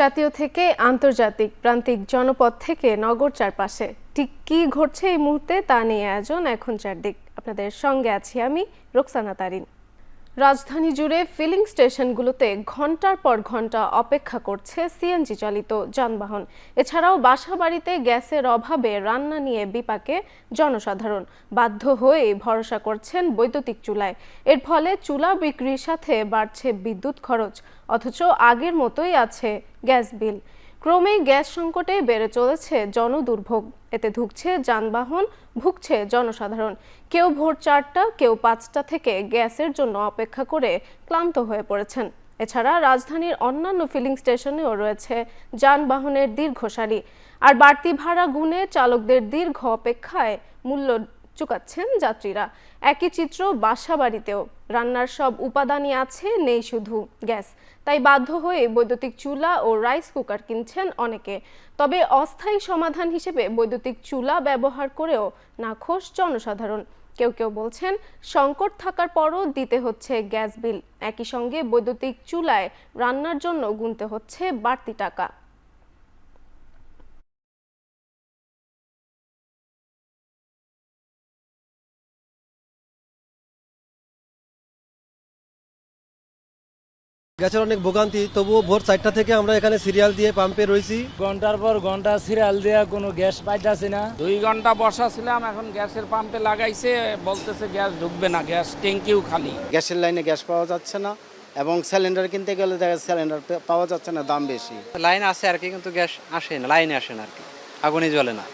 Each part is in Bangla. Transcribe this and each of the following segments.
জাতীয় থেকে আন্তর্জাতিক, প্রান্তিক জনপদ থেকে নগর চারপাশে ঠিক কী ঘটছে এই মুহূর্তে তা নিয়ে আয়োজন এখন চারদিক। আপনাদের সঙ্গে আছি আমি রোকসানা তারিন। রাজধানী জুড়ে ফিলিং স্টেশনগুলোতে ঘন্টার পর ঘন্টা অপেক্ষা করছে সিএনজি চালিত যানবাহন। এছাড়াও বাসাবাড়িতে গ্যাসের অভাবে রান্না নিয়ে বিপাকে জনসাধারণ, বাধ্য হয়ে ভরসা করছেন বৈদ্যুতিক চুলায়। এর ফলে চুলা বিক্রির সাথে বাড়ছে বিদ্যুৎ খরচ, অথচ আগের মতোই আছে গ্যাস বিল। ক্রমেই গ্যাস সংকটে বেড়ে চলেছে জনদুর্ভোগ। এতে ধুঁকছে যানবাহন, ভুগছে জনসাধারণ। কেউ ভোর 4টা, কেউ 5টা থেকে গ্যাসের জন্য অপেক্ষা করে ক্লান্ত হয়ে পড়েছেন। এছাড়া রাজধানীর অন্যান্য ফিলিং স্টেশনেও রয়েছে যানবাহনের দীর্ঘ সারি। আর বাড়তি ভাড়া গুনে চালকদের দীর্ঘ অপেক্ষায় মূল্য চুকাচ্ছেন যাত্রীরা। একই চিত্র বাসাবাড়িতেও। রান্নার সব উপাদানই আছে, নেই শুধু গ্যাস। তাই বাধ্য হয়ে বৈদ্যুতিক চুলা ও রাইস কুকার কিনছেন অনেকে। তবে অস্থায়ী সমাধান হিসেবে বৈদ্যুতিক চুলা ব্যবহার করেও নাখোশ জনসাধারণ। কেউ কেউ বলছেন সংকট থাকার পরও দিতে হচ্ছে গ্যাস বিল। একই সঙ্গে বৈদ্যুতিক চুলায় রান্নার জন্য গুনতে হচ্ছে বাড়তি টাকা। গ্যাসের অনেক ভোগান্তি, তবুও ভোর 4টা থেকে আমরা এখানে সিরিয়াল দিয়ে পাম্পে রয়েছি। ঘন্টার পর ঘন্টা সিরিয়াল দিয়ে কোনো গ্যাস পাইতেছি না। 2 ঘন্টা বসা ছিলাম, এখন গ্যাসের পাম্পে লাগাইছে, বলতেছে গ্যাস ঢুকবে না, গ্যাস ট্যাঙ্কিও খালি। গ্যাসের লাইনে গ্যাস পাওয়া যাচ্ছে না, এবং সিলিন্ডার কিনতে গেলে দেখা সিলিন্ডার পাওয়া যাচ্ছে না, দাম বেশি। লাইন আছে আর কি, কিন্তু গ্যাস আসে না, লাইনে আসে না আর কি, আগুনই জ্বলে না।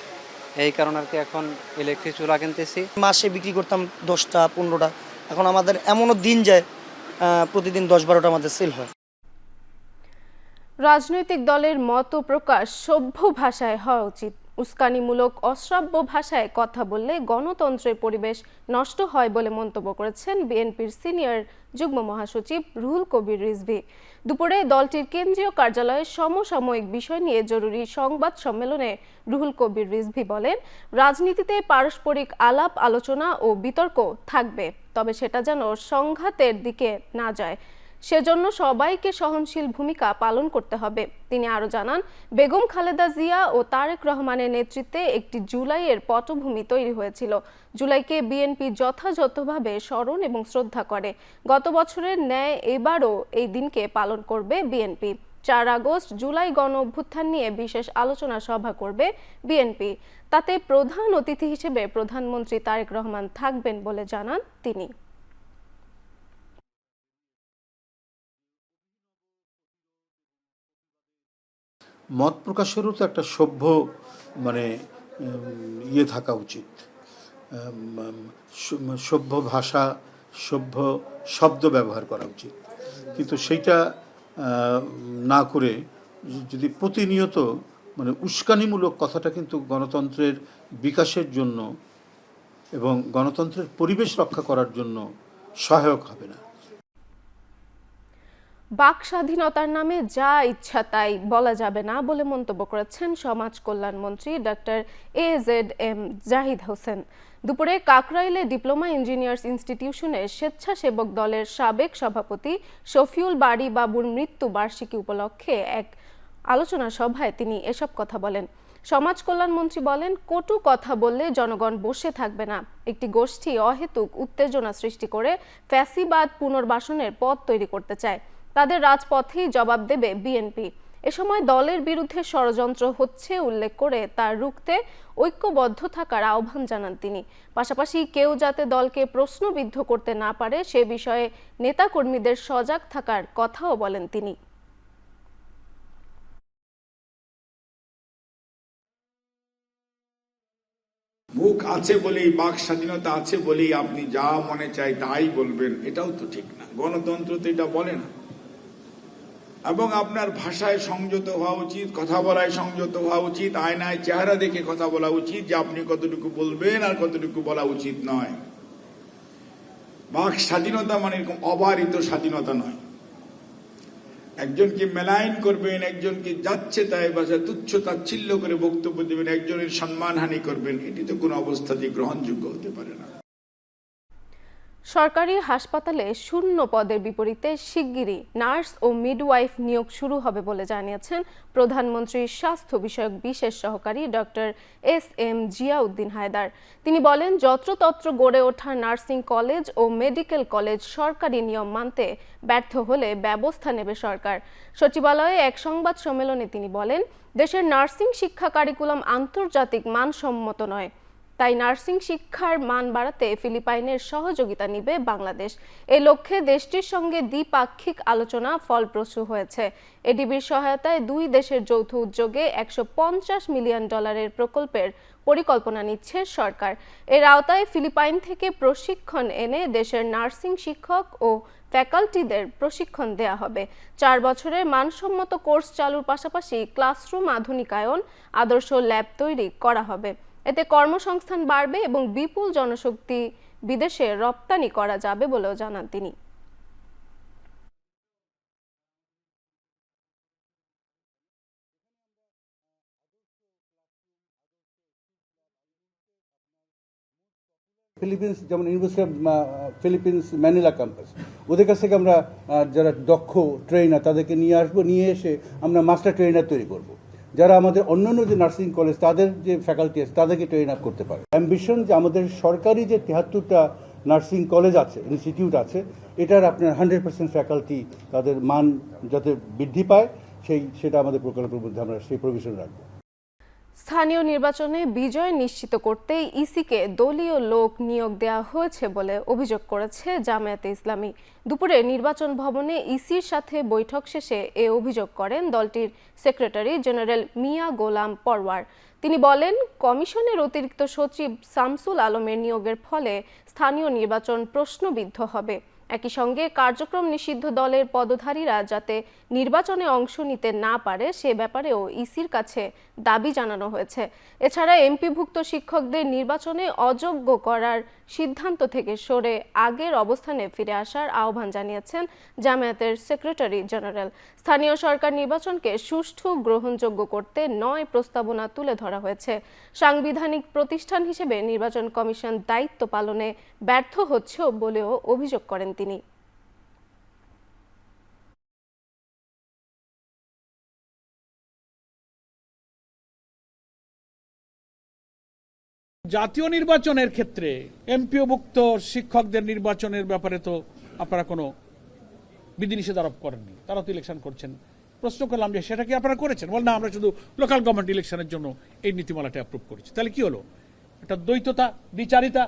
এই কারণে আর কি এখন ইলেকট্রিক চুলা কিনতেছি। মাসে বিক্রি করতাম 10টা 15টা, এখন আমাদের এমনও দিন যায় প্রতিদিন 10-12টা আমাদের সেল হয়। রাজনৈতিক দলের মত প্রকাশ সভ্য ভাষায় হওয়া উচিত। উস্কানিমূলক অশ্রাব্য ভাষায় কথা বললে গণতন্ত্রের পরিবেশ নষ্ট হয় বলে মন্তব্য করেছেন বিএনপির সিনিয়র যুগ্ম মহাসচিব রুহুল কবির রিজভী। দুপুরে দলটির কেন্দ্রীয় কার্যালয়ে সমসাময়িক বিষয় নিয়ে জরুরি সংবাদ সম্মেলনে রুহুল কবির রিজভী বলেন, রাজনীতিতে পারস্পরিক আলাপ আলোচনা ও বিতর্ক থাকবে, তবে সেটা যেন সংঘাতের দিকে না যায়। সেজন্য সবাইকে সহনশীল ভূমিকা পালন করতে হবে। তিনি আরও জানান, বেগম খালেদা জিয়া ও তারেক রহমানের নেতৃত্বে একটি জুলাইয়ের পটভূমি তৈরি হয়েছিল। জুলাইকে বিএনপি যথাযথভাবে স্মরণ এবং শ্রদ্ধা করে। গত বছরের ন্যায় এবারও এই দিনকে পালন করবে বিএনপি। 4 আগস্ট জুলাই গণ অভ্যুত্থান নিয়ে বিশেষ আলোচনা সভা করবে বিএনপি। তাতে প্রধান অতিথি হিসেবে প্রধানমন্ত্রী তারেক রহমান থাকবেন বলে জানান তিনি। মত প্রকাশেরও তো একটা সভ্য থাকা উচিত, সভ্য ভাষা, সভ্য শব্দ ব্যবহার করা উচিত। কিন্তু সেইটা না করে যদি প্রতিনিয়ত উস্কানিমূলক কথাটা কিন্তু গণতন্ত্রের বিকাশের জন্য এবং গণতন্ত্রের পরিবেশ রক্ষা করার জন্য সহায়ক হবে না। বাক স্বাধীনতার নামে যা ইচ্ছা তাই বলা যাবে না বলে মন্তব্য করেছেন সমাজ কল্যাণ মন্ত্রী ডক্টর AZM জাহিদ হোসেন। দুপুরে কাকরাইলে ডিপ্লোমা ইঞ্জিনিয়ার্স ইনস্টিটিউশনের স্বেচ্ছাসেবক দলের সাবেক সভাপতি শফিউল বারী বাবুর মৃত্যু বার্ষিকী উপলক্ষে এক আলোচনা সভায় তিনি এসব কথা বলেন। সমাজ কল্যাণ মন্ত্রী বলেন, কটু কথা বললে জনগণ বসে থাকবে না। একটি গোষ্ঠী অহেতুক উত্তেজনা সৃষ্টি করে ফ্যাসিবাদ পুনর্বাসনের পথ তৈরি করতে চায়। তাদের রাজপথেই জবাব দেবে বিএনপি। এ সময় দলের বিরুদ্ধে ষড়যন্ত্র হচ্ছে উল্লেখ করে তা রুখতে ঐক্যবদ্ধ থাকার আহ্বান জানান তিনি। পাশাপাশি কেউ যাতে দলকে প্রশ্নবিদ্ধ করতে না পারে সে বিষয়ে নেতাকর্মীদের সজাগ থাকার কথাও বলেন তিনি। মুখ আছে বলেই, বাক স্বাধীনতা আছে বলেই আপনি যা মনে চাই তাই বলবেন, এটাও তো ঠিক না। গণতন্ত্র তো এটা বলে না। এবং আপনার ভাষায় সংযত হওয়া উচিত, কথা বলায় সংযত হওয়া উচিত, আয়নায় চেহারা দেখে কথা বলা উচিত যে আপনি কতটুকু বলবেন আর কতটুকু বলা উচিত নয়। বাক স্বাধীনতা মানে এরকম অবারিত স্বাধীনতা নয়। একজনকে মেলাইন করবেন, একজনকে যাচ্ছে তাই ভাষা তুচ্ছ তাচ্ছিল্য করে বক্তব্য দেবেন, একজনের সম্মানহানি করবেন, এটি তো কোনো অবস্থাতেই গ্রহণযোগ্য হতে পারে না। সরকারি হাসপাতালে শূন্য পদের বিপরীতে শিগগিরই নার্স ও মিডওয়াইফ নিয়োগ শুরু হবে বলে জানিয়েছেন প্রধানমন্ত্রীর স্বাস্থ্য বিষয়ক বিশেষ সহকারী ডক্টর এস.এম. জিয়াউদ্দিন হায়দার। তিনি বলেন, যত্রতত্র গড়ে ওঠা নার্সিং কলেজ ও মেডিকেল কলেজ সরকারি নিয়ম মানতে ব্যর্থ হলে ব্যবস্থা নেবে সরকার। সচিবালয়ে এক সংবাদ সম্মেলনে তিনি বলেন, দেশের নার্সিং শিক্ষা কারিকুলাম আন্তর্জাতিক মানসম্মত নয়। তাই নার্সিং শিক্ষার মান বাড়াতে ফিলিপাইনের সহযোগিতা নিবে বাংলাদেশ। এই লক্ষ্যে দেশটির সঙ্গে দ্বিপাক্ষিক আলোচনা ফলপ্রসূ হয়েছে। এডিবির সহায়তায় দুই দেশের যৌথ উদ্যোগে $150 মিলিয়ন প্রকল্পের পরিকল্পনা নিচ্ছে সরকার। এর আওতায় ফিলিপাইন থেকে প্রশিক্ষণ এনে দেশের নার্সিং শিক্ষক ও ফ্যাকাল্টিদের প্রশিক্ষণ দেয়া হবে। 4 বছরের মানসম্মত কোর্স চালুর পাশাপাশি ক্লাসরুম আধুনিকায়ন, আদর্শ ল্যাব তৈরি করা হবে। এতে কর্মসংস্থান বাড়বে এবং বিপুল জনশক্তি বিদেশে রপ্তানি করা যাবে বলেও জানান তিনি। ফিলিপিন্স যেমন university of Philippines Manila campus, ওদের কাছ থেকে আমরা যারা দক্ষ ট্রেনার তাদেরকে নিয়ে আসবো, নিয়ে এসে আমরা মাস্টার ট্রেনার তৈরি করব। যারা আমাদের অন্যান্য যে নার্সিং কলেজ তাদের যে ফ্যাকাল্টি আছে তাদেরকে ট্রেন আপ করতে পারে। অ্যাম্বিশন যে আমাদের সরকারি যে 73টা নার্সিং কলেজ আছে, ইনস্টিটিউট আছে, এটার আপনার 100% ফ্যাকাল্টি তাদের মান যাতে বৃদ্ধি পায় সেটা আমাদের প্রকল্পের মধ্যে আমরা সেই প্রভিশন রাখবো। স্থানীয় নির্বাচনে বিজয় নিশ্চিত করতে ইসিকে দলীয় লোক নিয়োগ দেওয়া হয়েছে বলে অভিযোগ করেছে জামায়াতে ইসলামী। দুপুরে নির্বাচন ভবনে ইসির সাথে বৈঠক শেষে এ অভিযোগ করেন দলটির সেক্রেটারি জেনারেল মিয়া গোলাম পরওয়ার। তিনি বলেন, কমিশনের অতিরিক্ত সচিব শামসুল আলমের নিয়োগের ফলে স্থানীয় নির্বাচন প্রশ্নবিদ্ধ হবে। একই সঙ্গে কার্যক্রম নিষিদ্ধ দলের পদধারীরা যাতে নির্বাচনে অংশ নিতে না পারে সে ব্যাপারেও ইসির কাছে দাবি জানানো হয়েছে। এছাড়া এমপিভুক্ত শিক্ষকদের নির্বাচনে অযোগ্য করার সিদ্ধান্ত থেকে সরে আগের অবস্থানে ফিরে আসার আহ্বান জানিয়েছেন জামায়াতের সেক্রেটারি জেনারেল। স্থানীয় সরকার নির্বাচনকে সুষ্ঠু গ্রহণযোগ্য করতে 9 প্রস্তাবনা তুলে ধরা হয়েছে। সাংবিধানিক প্রতিষ্ঠান হিসেবে নির্বাচন কমিশন দায়িত্ব পালনে ব্যর্থ হচ্ছে বলেও অভিযোগ করেন তিনি। জাতীয় নির্বাচনের ক্ষেত্রে এমপিওভুক্ত শিক্ষকদের নির্বাচনের ব্যাপারে তো আপনারা কোনো বিধিনিষেধ আরোপ করেননি, তারা তো ইলেকশন করছেন। প্রশ্ন করলাম যে সেটা কি আপনারা করেছেন? বল না, আমরা শুধু লোকাল গভর্নমেন্ট ইলেকশনের জন্য এই নীতিমালাটা অ্যাপ্রুভ করেছি। তাহলে কি হলো? এটা দ্বৈততা, দ্বিচারিতা,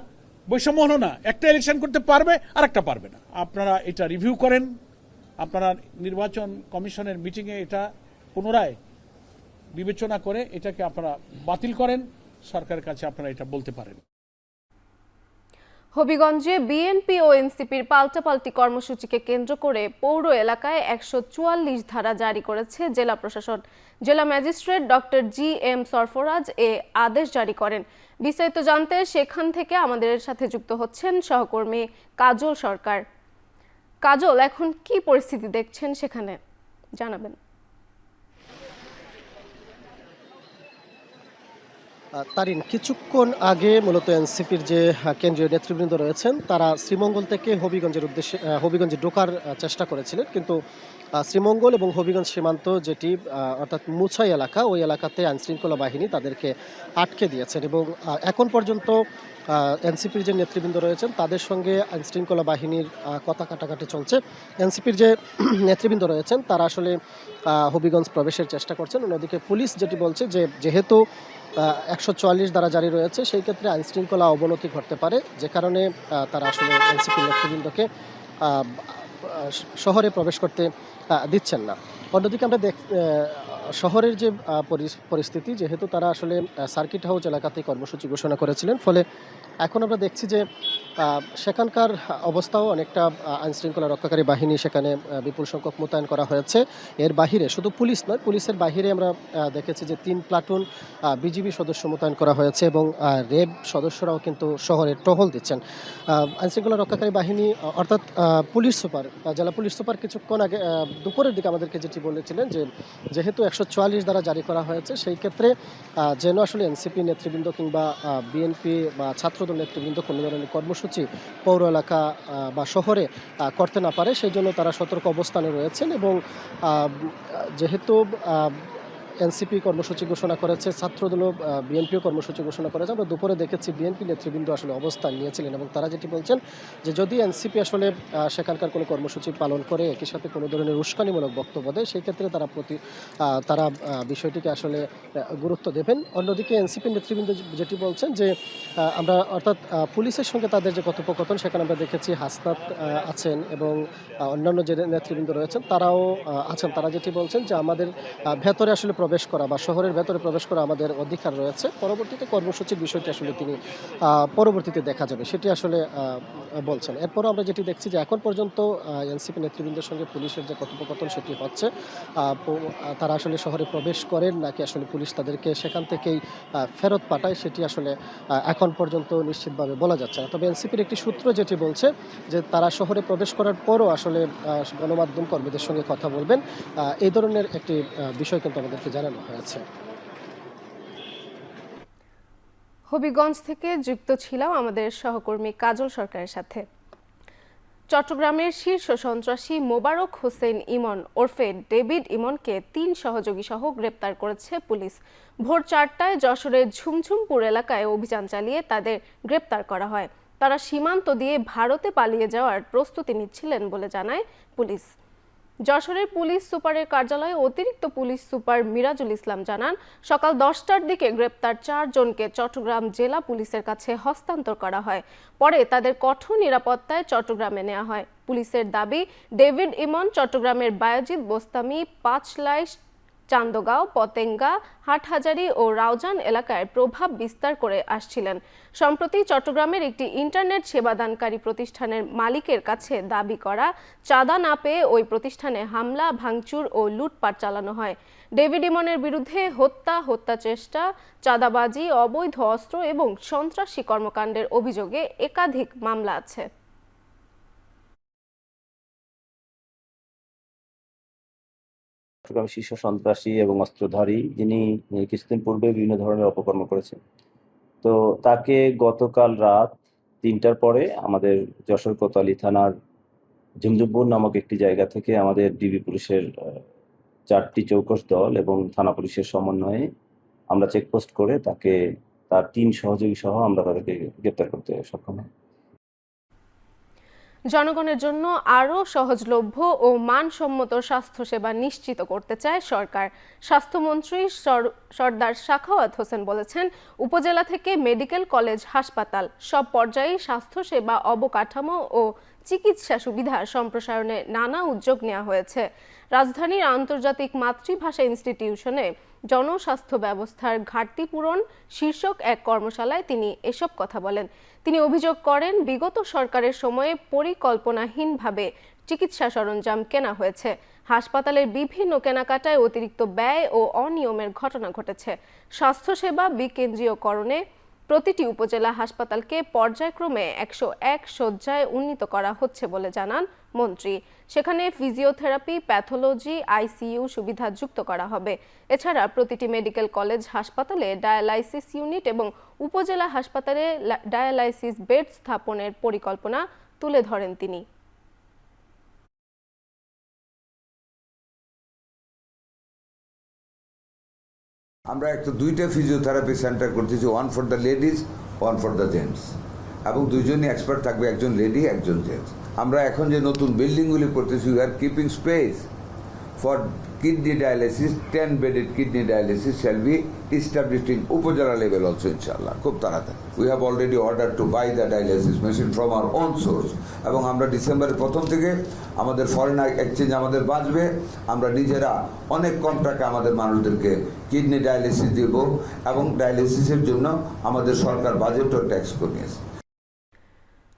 বৈষম্য হলো না? একটা ইলেকশন করতে পারবে আর একটা পারবে না। আপনারা এটা রিভিউ করেন, আপনারা নির্বাচন কমিশনের মিটিংয়ে এটা পুনরায় বিবেচনা করে এটাকে আপনারা বাতিল করেন, সরকারের কাছে আপনারা এটা বলতে পারেন। হবিগঞ্জে বিএনপি ও এনসিপির পাল্টাপাল্টি কর্মসূচিকে কেন্দ্র করে পৌর এলাকায় 144 ধারা জারি করেছে জেলা প্রশাসন। জেলা ম্যাজিস্ট্রেট ডক্টর জি.এম. সরফরাজ এ আদেশ জারি করেন। বিস্তারিত জানতে সেখান থেকে আমাদের সাথে যুক্ত হচ্ছেন সহকর্মী কাজল সরকার। কাজল, এখন কি পরিস্থিতি দেখছেন সেখানে জানাবেন। তারিন, কিছুক্ষণ আগে মূলত এনসিপির যে কেন্দ্রীয় নেতৃবৃন্দ রয়েছেন তারা শ্রীমঙ্গল থেকে হবিগঞ্জে ঢোকার চেষ্টা করেছিলেন, কিন্তু শ্রীমঙ্গল এবং হবিগঞ্জ সীমান্ত যেটি অর্থাৎ মুছাই এলাকা, ওই এলাকাতে আইনশৃঙ্খলা বাহিনী তাদেরকে আটকে দিয়েছেন এবং এখন পর্যন্ত এনসিপির যে নেতৃবৃন্দ রয়েছেন তাদের সঙ্গে আইনশৃঙ্খলা বাহিনীর কথা কাটাকাটি চলছে। এনসিপির যে নেতৃবৃন্দ রয়েছেন তারা আসলে হবিগঞ্জ প্রবেশের চেষ্টা করছেন। অন্যদিকে পুলিশ যেটি বলছে যে যেহেতু 144 ধারা জারি রয়েছে সেই ক্ষেত্রে আইনশৃঙ্খলা অবনতি ঘটতে পারে, যে কারণে তারা আসলে এনসিপি নেতৃবৃন্দকে শহরে প্রবেশ করতে দিচ্ছেন না। অন্যদিকে আমরা শহরের যে পরিস্থিতি, যেহেতু তারা আসলে সার্কিট হাউস এলাকাতে কর্মসূচি ঘোষণা করেছিলেন, ফলে এখন আমরা দেখছি যে সেখানকার অবস্থাও অনেকটা আইনশৃঙ্খলা রক্ষাকারী বাহিনী সেখানে বিপুল সংখ্যক মোতায়েন করা হয়েছে। এর বাহিরে শুধু পুলিশ নয়, পুলিশের বাহিরে আমরা দেখেছি যে 3 প্লাটুন বিজিবি সদস্য মোতায়েন করা হয়েছে এবং র্যাব সদস্যরাও কিন্তু শহরে টহল দিচ্ছেন। আইনশৃঙ্খলা রক্ষাকারী বাহিনী অর্থাৎ পুলিশ সুপার, জেলা পুলিশ সুপার কিছুক্ষণ আগে দুপুরের দিকে আমাদেরকে যেটি বলেছিলেন যে যেহেতু 144 দ্বারা জারি করা হয়েছে। সেই ক্ষেত্রে যেন আসলে এনসিপি নেতৃবৃন্দ কিংবা বিএনপি বা ছাত্রদল নেতৃবৃন্দ কোনো ধরনের কর্মসূচি পৌর এলাকা বা শহরে করতে না পারে, সেই জন্য তারা সতর্ক অবস্থানে রয়েছেন। এবং যেহেতু এনসিপি কর্মসূচি ঘোষণা করেছে, ছাত্রদলও বিএনপিও কর্মসূচি ঘোষণা করেছে, আমরা দুপুরে দেখেছি বিএনপি নেতৃবৃন্দ আসলে অবস্থান নিয়েছিলেন এবং তারা যেটি বলছেন যে যদি এনসিপি আসলে সেখানকার কোনো কর্মসূচি পালন করে একই সাথে কোনো ধরনের উস্কানিমূলক বক্তব্য দেয়, সেই ক্ষেত্রে তারা বিষয়টিকে আসলে গুরুত্ব দেবেন। অন্যদিকে এনসিপি নেতৃবৃন্দ যেটি বলছেন যে আমরা অর্থাৎ পুলিশের সঙ্গে তাদের যে কথোপকথন, সেখানে আমরা দেখেছি হাসনাত আছেন এবং অন্যান্য যে নেতৃবৃন্দ রয়েছেন তারাও আছেন। তারা যেটি বলছেন যে আমাদের ভেতরে আসলে প্রবেশ করা বা শহরের ভেতরে প্রবেশ করা আমাদের অধিকার রয়েছে, পরবর্তীতে কর্মসূচির বিষয়টি আসলে তিনি পরবর্তীতে দেখা যাবে সেটি আসলে বলছেন। এরপরও আমরা যেটি দেখছি যে এখন পর্যন্ত এনসিপি নেতৃবৃন্দের সঙ্গে পুলিশের যে কথোপকথন সেটি হচ্ছে, তারা আসলে শহরে প্রবেশ করেন নাকি আসলে পুলিশ তাদেরকে সেখান থেকেই ফেরত পাঠায় সেটি আসলে এখন পর্যন্ত নিশ্চিতভাবে বলা যাচ্ছে না। তবে এনসিপির একটি সূত্র যেটি বলছে যে তারা শহরে প্রবেশ করার পরও আসলে গণমাধ্যম কর্মীদের সঙ্গে কথা বলবেন, এই ধরনের একটি বিষয় কিন্তু আমাদেরকে জানানো হয়েছে। হবিগঞ্জ থেকে যুক্ত ছিলাম আমাদের সহকর্মী কাজল সরকারের সাথে। চট্টগ্রামের শীর্ষ সন্ত্রাসী মোবারক হোসেন ইমন ওরফে ডেভিড ইমনকে 3 সহযোগী সহ গ্রেপ্তার করেছে পুলিশ। ভোর 4টায় যশোরের ঝুমঝুমপুর এলাকায় অভিযান চালিয়ে তাদের গ্রেপ্তার করা হয়। তারা সীমান্ত দিয়ে ভারতে পালিয়ে যাওয়ার প্রস্তুতি নিচ্ছিলেন বলে জানায় পুলিশ। যশোরের পুলিশ সুপারের কার্যালয়ে অতিরিক্ত পুলিশ সুপার মিরাজুল ইসলাম জানান, সকাল 10টার দিকে গ্রেপ্তার 4 জনকে চট্টগ্রাম জেলা পুলিশের কাছে হস্তান্তর করা হয়। পরে তাদের কঠোর নিরাপত্তায় চট্টগ্রামে নেওয়া হয়। পুলিশের দাবি, ডেভিড ইমন চট্টগ্রামের বায়েজিদ বোস্তামি, পাঁচলাইশ, চান্দগাঁও, পতেঙ্গা, হাটহাজারী ও রাউজান এলাকায় প্রভাব বিস্তার করে আসছিলেন। সম্প্রতি চট্টগ্রামের একটি ইন্টারনেট সেবাদানকারী প্রতিষ্ঠানের মালিকের কাছে দাবি করা চাঁদা না পেয়ে ওই প্রতিষ্ঠানে হামলা, ভাঙচুর ও লুটপাট চালানো হয়। ডেভিড ইমনের বিরুদ্ধে হত্যা চেষ্টা, চাঁদাবাজি, অবৈধ অস্ত্র এবং সন্ত্রাসী কর্মকাণ্ডের অভিযোগে একাধিক মামলা আছে। চট্টগ্রাম শীর্ষ সন্ত্রাসী এবং অস্ত্রধারী, যিনি কিছুদিন পূর্বে বিভিন্ন ধরনের অপকর্ম করেছেন, তো তাকে গতকাল রাত 3টার পরে আমাদের যশোর কোতোয়ালি থানার ঝুমঝুমপুর নামক একটি জায়গা থেকে আমাদের ডিবি পুলিশের 4টি চৌকস দল এবং থানা পুলিশের সমন্বয়ে আমরা চেকপোস্ট করে তার 3 সহযোগী সহ আমরা তাদেরকে গ্রেপ্তার করতে সক্ষম হই। জনগণের জন্য আরও সহজলভ্য ও মানসম্মত স্বাস্থ্যসেবা নিশ্চিত করতে চায় সরকার। স্বাস্থ্যমন্ত্রী সরদার সাখাওয়াত হোসেন বলেছেন, উপজেলা থেকে মেডিকেল কলেজ, হাসপাতাল সব পর্যায়ে স্বাস্থ্যসেবা অবকাঠামো ও চিকিৎসা সুবিধা সম্প্রসারণে নানা উদ্যোগ নেওয়া হয়েছে। রাজধানীর আন্তর্জাতিক মাতৃভাষা ইনস্টিটিউশনে জনস্বাস্থ্য ব্যবস্থার ঘাটতি পূরণ শীর্ষক এক কর্মশালায় তিনি এসব কথা বলেন। তিনি অভিযোগ করেন, বিগত সরকারের সময়ে পরিকল্পনাহীনভাবে চিকিৎসা সরঞ্জাম কেনা হয়েছে। হাসপাতালের বিভিন্ন কেনাকাটায় অতিরিক্ত ব্যয় ও অনিয়মের ঘটনা ঘটেছে। স্বাস্থ্যসেবা বিকেন্দ্রীয়করণে প্রতিটি উপজেলা হাসপাতালকে পর্যায়ক্রমে 101 শয্যায় উন্নীত করা হচ্ছে বলে জানান মন্ত্রী। সেখানে ফিজিওথেরাপি, প্যাথোলজি, আইসিইউ সুবিধা যুক্ত করা হবে। এছাড়া প্রতিটি মেডিকেল কলেজ হাসপাতালে ডায়ালাইসিস ইউনিট এবং উপজেলা হাসপাতালে ডায়ালাইসিস বেড স্থাপনের পরিকল্পনা তুলে ধরেন তিনি। আমরা একটা 2টা ফিজিওথেরাপি সেন্টার করতেছি, one for the ladies, one for the gents, এবং 2জনই এক্সপার্ট থাকবে, একজন লেডি একজন জেন্টস। আমরা এখন যে নতুন বিল্ডিংগুলি করতেছি, we are keeping space for kidney dialysis. 10 bedded kidney dialysis shall be established in উপজেলা লেভেল অলসো ইনশাআল্লাহ খুব তাড়াতাড়ি। We have already order to buy the dialysis machine from our own source, এবং আমরা ডিসেম্বরের প্রথম থেকে আমাদের ফরেন এক্সচেঞ্জ আমাদের বাঁচবে। আমরা নিজেরা অনেক কম টাকা আমাদের মানুষদেরকে কিডনি ডায়ালিসিস দিব, এবং ডায়ালিসিসের জন্য আমাদের সরকার বাজেটও ট্যাক্স কমিয়েছে।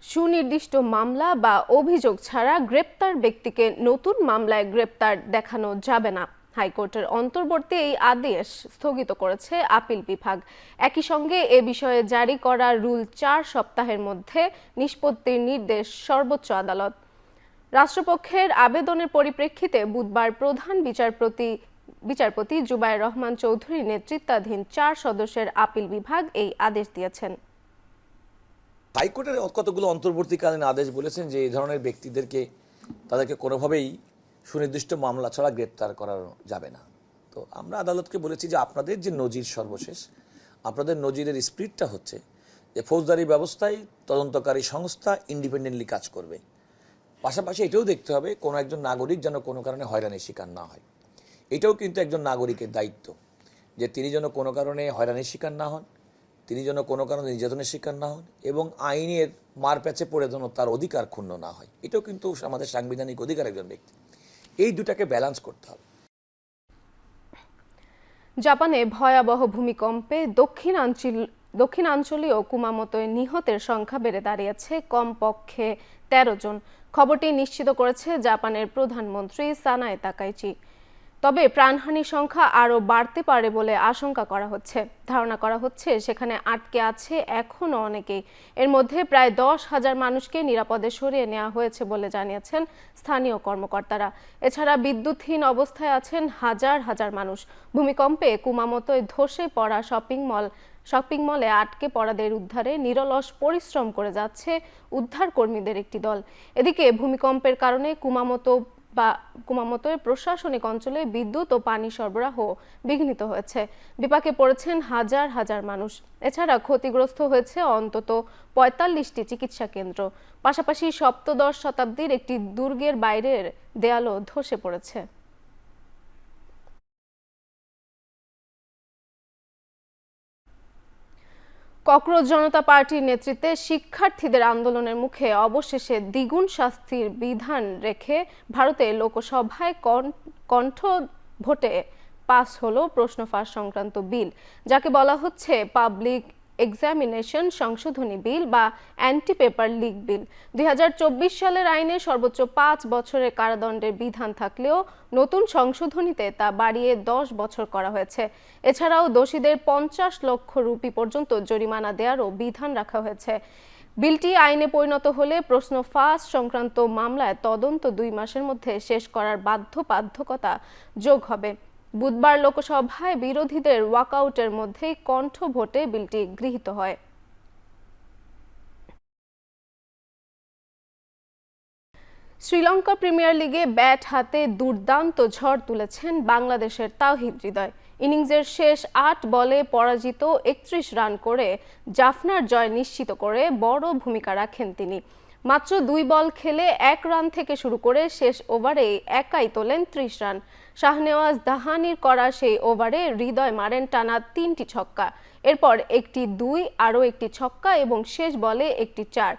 সুনির্দিষ্ট মামলা বা অভিযোগ ছাড়া গ্রেপ্তার ব্যক্তিকে নতুন মামলায় গ্রেপ্তার দেখানো যাবে না। হাইকোর্টের অন্তর্বর্তী এই আদেশ স্থগিত করেছে আপিল বিভাগ। একই সঙ্গে এ বিষয়ে জারি করা রুল 4 সপ্তাহের মধ্যে নিষ্পত্তির নির্দেশ সর্বোচ্চ আদালত। রাষ্ট্রপক্ষের আবেদনের পরিপ্রেক্ষিতে বুধবার প্রধান বিচারপতি বিচারপতি জুবায়ের রহমান চৌধুরী নেতৃত্বাধীন 4 সদস্যের আপিল বিভাগ এই আদেশ দিয়েছেন। হাইকোর্টের কতগুলো অন্তর্বর্তীকালীন আদেশ বলেছেন যে এই ধরনের ব্যক্তিদেরকে তাদেরকে কোনোভাবেই সুনির্দিষ্ট মামলা ছাড়া গ্রেপ্তার করা যাবে না। তো আমরা আদালতকে বলেছি যে আপনাদের যে নজির সর্বশেষ, আপনাদের নজিরের স্পিরিটটা হচ্ছে যে ফৌজদারি ব্যবস্থায় তদন্তকারী সংস্থা ইন্ডিপেন্ডেন্টলি কাজ করবে। পাশাপাশি এটাও দেখতে হবে কোনো একজন নাগরিক যেন কোনো কারণে হয়রানির শিকার না হয়। এটাও কিন্তু একজন নাগরিকের দায়িত্ব যে তিনি যেন কোনো কারণে হয়রানির শিকার না হন, তিনি যেন কোনো কারণে নির্যাতনের শিকার না হন এবং আইনের মারপ্যাচে পড়ে যেন তার অধিকার ক্ষুণ্ণ না হয়। এটাও কিন্তু আমাদের সাংবিধানিক অধিকার একজন ব্যক্তি। এই দুটাকে ব্যালেন্স করতে হবে। জাপানে ভয়াবহ ভূমিকম্পে দক্ষিণাঞ্চলীয় কুমামোতোয় নিহতের সংখ্যা বেড়ে দাঁড়িয়েছে কমপক্ষে 13 জন। খবরটি নিশ্চিত করেছে জাপানের প্রধানমন্ত্রী সানায়ে তাকাইচি। তবে প্রাণহানির সংখ্যা আরও বাড়তে পারে বলে আশঙ্কা করা হচ্ছে। ধারণা করা হচ্ছে সেখানে আটকে আছে এখনও অনেকেই। এর মধ্যে প্রায় 10,000 মানুষকে নিরাপদে সরিয়ে নেওয়া হয়েছে বলে জানিয়েছেন স্থানীয় কর্মকর্তারা। এছাড়া বিদ্যুৎহীন অবস্থায় আছেন হাজার হাজার মানুষ। ভূমিকম্পে কুমামোতোয় ধসে পড়া শপিং মলে আটকে পড়াদের উদ্ধারে নিরলস পরিশ্রম করে যাচ্ছে উদ্ধার কর্মীদের একটি দল। এদিকে ভূমিকম্পের কারণে কুমামোতোয় প্রশাসনিক অঞ্চলে বিদ্যুৎ ও পানি সরবরাহ বিঘ্নিত হয়েছে। বিপাকে পড়েছেন হাজার হাজার মানুষ। এছাড়া ক্ষতিগ্রস্ত হয়েছে অন্তত 45টি চিকিৎসা কেন্দ্র। পাশাপাশি সপ্তদশ শতাব্দীর একটি দুর্গের বাইরের দেয়ালও ধসে পড়েছে। ককরোচ জনতা পার্টির নেতৃত্বে শিক্ষার্থীদের আন্দোলনের মুখে অবশেষে দ্বিগুণ শাস্তির বিধান রেখে ভারতে লোকসভায় কণ্ঠ ভোটে পাস হলো প্রশ্ন ফাঁস সংক্রান্ত বিল, যাকে বলা হচ্ছে পাবলিক এক্সামিনেশন সংশোধনী বিল বা অ্যান্টি পেপার লিক বিল। 2024 সালের আইনে সর্বোচ্চ 5 বছরের কারাদণ্ডের বিধান থাকলেও নতুন সংশোধনীতে তা বাড়িয়ে 10 বছর করা হয়েছে। এছাড়াও দোষীদের 50 লক্ষ রুপি পর্যন্ত জরিমানা দেওয়ারও বিধান রাখা হয়েছে। বিলটি আইনে পরিণত হলে প্রশ্ন ফাঁস সংক্রান্ত মামলায় তদন্ত 2 মাসের মধ্যে শেষ করার বাধ্যবাধকতা যোগ হবে। বুধবার লোকসভায় বিরোধীদের ওয়াকআউটের মধ্যেই কণ্ঠ ভোটে বিলটি গৃহীত হয়। শ্রীলঙ্কা প্রিমিয়ার লিগে ব্যাট হাতে দুর্দান্ত ঝড় তুলেছেন বাংলাদেশের তাওহিদ হৃদয়। ইনিংসের শেষ 8 বলে পরাজিত 31 রান করে জাফনার জয় নিশ্চিত করে বড় ভূমিকা রাখেন তিনি। মাত্র 2 বল খেলে 1 রান থেকে শুরু করে শেষ ওভারে একাই তোলেন 30 রান। শাহনেওয়াজ দাহানির করা সেই ওভারে হৃদয় মারেন টানা 3টি ছক্কা। এরপর একটি 2, আরও একটি ছক্কা এবং শেষ বলে একটি 4।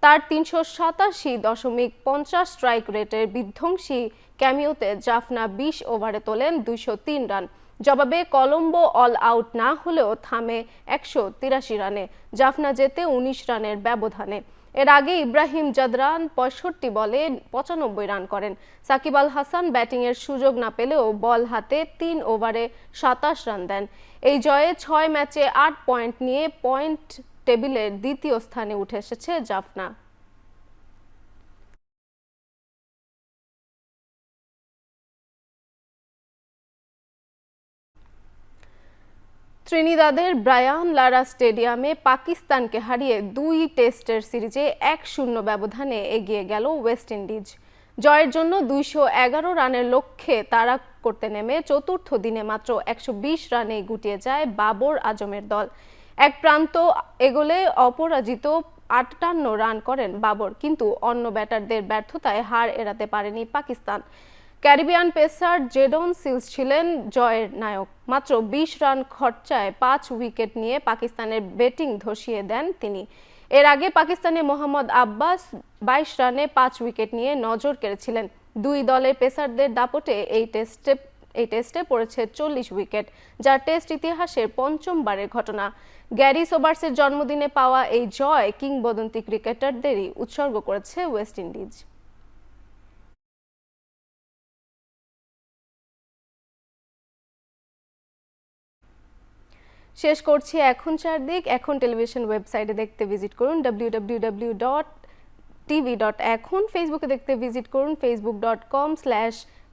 তার 387.50 স্ট্রাইক রেটের বিধ্বংসী ক্যামিওতে জাফনা 20 ওভারে তোলেন 203 রান। জবাবে কলম্বো অল আউট না হলেও থামে 183 রানে। জাফনা জেতে 19 রানের ব্যবধানে। এর আগে ইব্রাহিম জাদরান 65 বলে 95 রান করেন। সাকিব আল হাসান ব্যাটিংয়ের সুযোগ না পেলেও বল হাতে 3 ওভারে 27 রান দেন। এই জয়ে 6 ম্যাচে 8 পয়েন্ট নিয়ে পয়েন্ট টেবিলের দ্বিতীয় স্থানে উঠে এসেছে জাফনা। ত্রিনিদাদের ব্রায়ান লারা স্টেডিয়ামে পাকিস্তানকে হারিয়ে 2 টেস্টের সিরিজে 1-0 ব্যবধানে এগিয়ে গেল ওয়েস্ট ইন্ডিজ। জয়ের জন্য 211 রানের লক্ষ্যে তাড়া করতে নেমে চতুর্থ দিনে মাত্র 120 রানে গুটিয়ে যায় বাবর আজমের দল। এক প্রান্ত এগোলে অপরাজিত 58 রান করেন বাবর, কিন্তু অন্য ব্যাটারদের ব্যর্থতায় হার এড়াতে পারেনি Pakistan. Caribbean pacer Jayden Seales ছিলেন জয়ের নায়ক। মাত্র 20 রান খরচায় 5 উইকেট নিয়ে পাকিস্তানের ব্যাটিং ধসিয়ে দেন তিনি। এর আগে পাকিস্তানের মোহাম্মদ আব্বাস 22 রানে 5 উইকেট নিয়ে নজর কেড়েছিলেন। 2 দলের পেসারদের দাপটে এই টেস্টে পড়েছে 40 উইকেট, যা টেস্ট ইতিহাসের 5মবারের ঘটনা। গ্যারি সোবার্সের জন্মদিনে পাওয়া এই জয় কিংবদন্তি ক্রিকেটারদেরই উৎসর্গ করেছে ওয়েস্ট ইন্ডিজ। শেষ করছি এখন চারদিক। এখন টেলিভিশন ওয়েবসাইটে দেখতে ভিজিট করুন www.tv.এখন। ফেসবুকে দেখতে ভিজিট করুন facebook.com/এখন।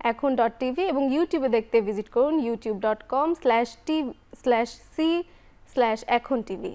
এখন.টিভি এবং ইউটিউবে দেখতে ভিজিট করুন youtube.com/c/এখন টিভি।